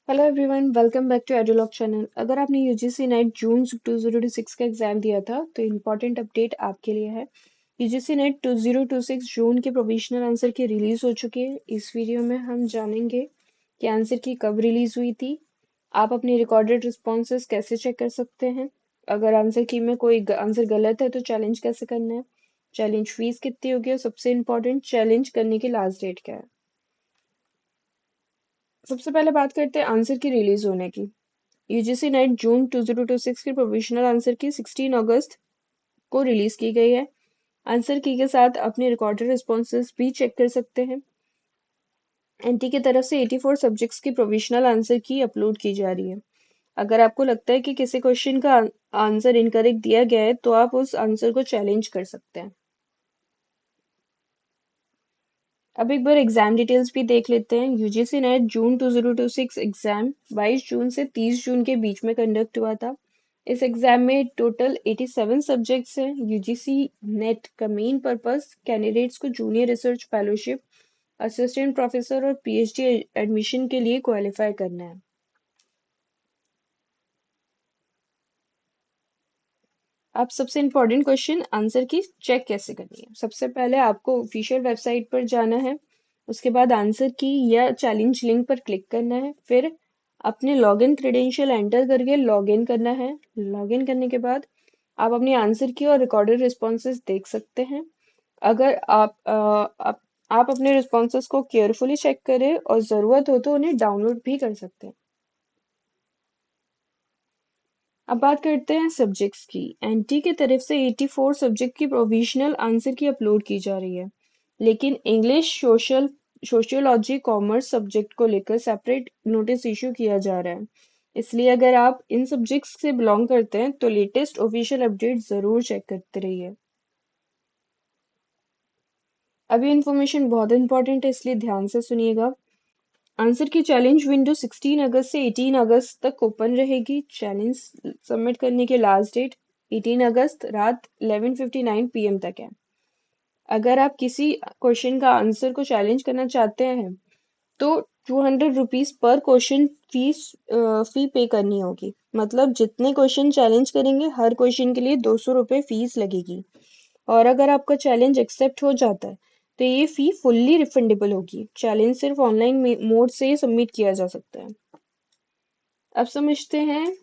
Hello everyone, welcome back to Edulog channel. अगर आपने UGC net जून 2026 का एग्जाम दिया था तो इम्पोर्टेंट अपडेट आपके लिए है। यूजीसी नेट 2026 जून के प्रोविजनल आंसर की रिलीज हो चुकी है। इस वीडियो में हम जानेंगे कि आंसर की कब रिलीज हुई थी, आप अपने रिकॉर्डेड रिस्पॉन्सेज कैसे चेक कर सकते हैं, अगर आंसर की में कोई आंसर गलत है तो चैलेंज कैसे करना है, चैलेंज फीस कितनी होगी और सबसे इम्पोर्टेंट चैलेंज करने की लास्ट डेट क्या है। सबसे पहले बात करते हैं आंसर की रिलीज होने की। यूजीसी नेट जून 2026 के प्रोविजनल आंसर की 16 अगस्त को रिलीज की गई है। आंसर की के साथ अपने रिकॉर्डेड रिस्पॉन्सेज भी चेक कर सकते हैं। एनटी की तरफ से 84 सब्जेक्ट्स की प्रोविजनल आंसर की अपलोड की जा रही है। अगर आपको लगता है कि किसी क्वेश्चन का आंसर इनकरेक्ट दिया गया है तो आप उस आंसर को चैलेंज कर सकते हैं। अब एक बार एग्जाम डिटेल्स भी देख लेते हैं। यूजीसी नेट जून 2026 एग्जाम 22 जून से 30 जून के बीच में कंडक्ट हुआ था। इस एग्जाम में टोटल 87 सब्जेक्ट्स हैं। यूजीसी नेट का मेन पर्पस कैंडिडेट्स को junior research fellowship, assistant professor और पीएचडी एडमिशन के लिए क्वालिफाई करना है। अब सबसे इम्पोर्टेंट क्वेश्चन आंसर की चेक कैसे करनी है। सबसे पहले आपको ऑफिशियल वेबसाइट पर जाना है, उसके बाद आंसर की या चैलेंज लिंक पर क्लिक करना है, फिर अपने लॉगिन क्रेडेंशियल एंटर करके लॉगिन करना है। लॉगिन करने के बाद आप अपने आंसर की और रिकॉर्डेड रिस्पॉन्सेज देख सकते हैं। अगर आप अपने रिस्पॉन्सेज को केयरफुली चेक करें और ज़रूरत हो तो उन्हें डाउनलोड भी कर सकते हैं। अब बात करते हैं सब्जेक्ट्स की। एनटी की तरफ से 84 सब्जेक्ट की प्रोविजनल आंसर की अपलोड की जा रही है, लेकिन इंग्लिश, सोशियोलॉजी, कॉमर्स सब्जेक्ट को लेकर सेपरेट नोटिस इशू किया जा रहा है। इसलिए अगर आप इन सब्जेक्ट्स से बिलोंग करते हैं तो लेटेस्ट ऑफिशियल अपडेट जरूर चेक करते रहिए। अभी इन्फॉर्मेशन बहुत इंपॉर्टेंट है, इसलिए ध्यान से सुनिएगा। आंसर की चैलेंज विंडो 16 अगस्त से 18 अगस्त तक ओपन रहेगी। चैलेंज सबमिट करने की लास्ट डेट 18 अगस्त रात 11:59 पीएम तक है। अगर आप किसी क्वेश्चन का आंसर को चैलेंज करना चाहते हैं तो 200 रुपीज पर क्वेश्चन फी पे करनी होगी। मतलब जितने क्वेश्चन चैलेंज करेंगे हर क्वेश्चन के लिए 200 रुपये फीस लगेगी। और अगर आपका चैलेंज एक्सेप्ट हो जाता है तो ये फी फुल्ली रिफंडेबल होगी। चैलेंज सिर्फ ऑनलाइन मोड से ही सबमिट किया जा सकता है। अब समझते हैं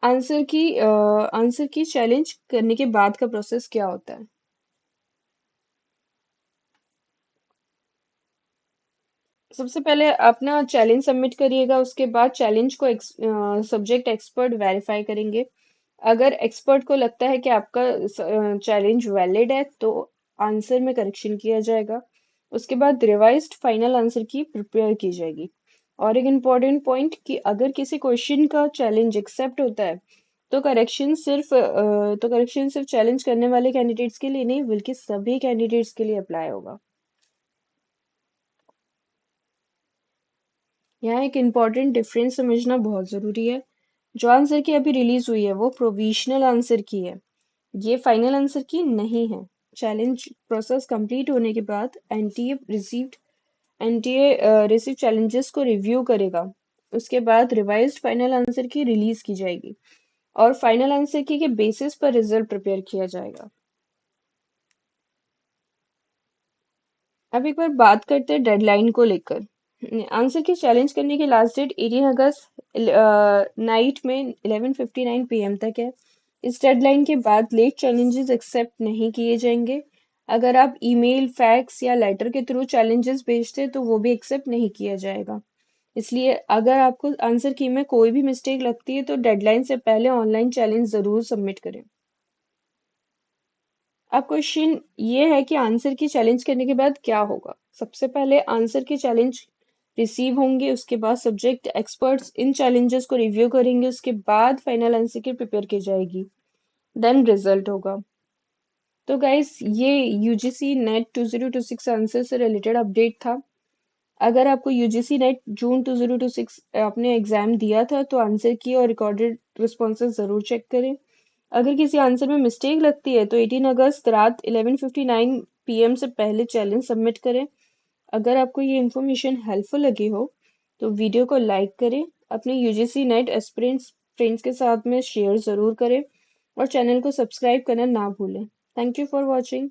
आंसर की चैलेंज करने के बाद का प्रोसेस क्या होता है। सबसे पहले अपना चैलेंज सबमिट करिएगा, उसके बाद चैलेंज को सब्जेक्ट एक्सपर्ट वेरीफाई करेंगे। अगर एक्सपर्ट को लगता है कि आपका चैलेंज वैलिड है तो आंसर में करेक्शन किया जाएगा। उसके बाद रिवाइज्ड फाइनल आंसर की प्रिपेयर की जाएगी। और एक इम्पॉर्टेंट पॉइंट कि अगर किसी क्वेश्चन का चैलेंज एक्सेप्ट होता है तो करेक्शन सिर्फ चैलेंज करने वाले कैंडिडेट्स के लिए नहीं बल्कि सभी कैंडिडेट्स के लिए अप्लाई होगा। यहाँ एक इम्पॉर्टेंट डिफरेंस समझना बहुत जरूरी है। जो आंसर की अभी रिलीज हुई है वो प्रोविजनल आंसर की है, ये फाइनल आंसर की नहीं है। चैलेंज प्रोसेस कंप्लीट होने के बाद एनटीए रिसीव चैलेंजेस को रिव्यू करेगा। उसके बाद रिवाइज्ड फाइनल आंसर की रिलीज की जाएगी और फाइनल आंसर की के बेसिस पर रिजल्ट प्रिपेयर किया जाएगा। अब एक बार बात करते हैं डेडलाइन को लेकर। आंसर की चैलेंज करने की लास्ट डेट 18 अगस्त नाइट में 11:59 पीएम तक है। इस डेडलाइन के बाद लेट चैलेंजेस एक्सेप्ट नहीं किए जाएंगे। अगर आप ईमेल, फैक्स या लेटर के थ्रू चैलेंजेस भेजते हैं तो वो भी एक्सेप्ट नहीं किया जाएगा। इसलिए अगर आपको आंसर की में कोई भी मिस्टेक लगती है तो डेडलाइन से पहले ऑनलाइन चैलेंज जरूर सबमिट करें। अब क्वेश्चन ये है कि आंसर की चैलेंज करने के बाद क्या होगा। सबसे पहले आंसर के चैलेंज रिसीव होंगे, उसके बाद सब्जेक्ट एक्सपर्ट्स इन चैलेंजेस को रिव्यू करेंगे, उसके बाद फाइनल आंसर की प्रिपेयर की जाएगी, देन रिजल्ट होगा। तो गाइस ये यूजीसी नेट 2026 आंसर से रिलेटेड अपडेट था। अगर आपको यूजीसी नेट जून 2026 आपने एग्जाम दिया था तो आंसर की और रिकॉर्डेड रिस्पॉन्सेज जरूर चेक करें। अगर किसी आंसर में मिस्टेक लगती है तो 18 अगस्त रात 11:59 पीएम से पहले चैलेंज सबमिट करें। अगर आपको ये इन्फॉर्मेशन हेल्पफुल लगी हो तो वीडियो को लाइक करें, अपने यूजीसी नेट एस्पिरेंट्स फ्रेंड्स के साथ में शेयर ज़रूर करें और चैनल को सब्सक्राइब करना ना भूलें। थैंक यू फॉर वॉचिंग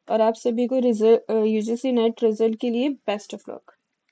और आप सभी को यूजीसी नेट रिजल्ट के लिए बेस्ट ऑफ लक।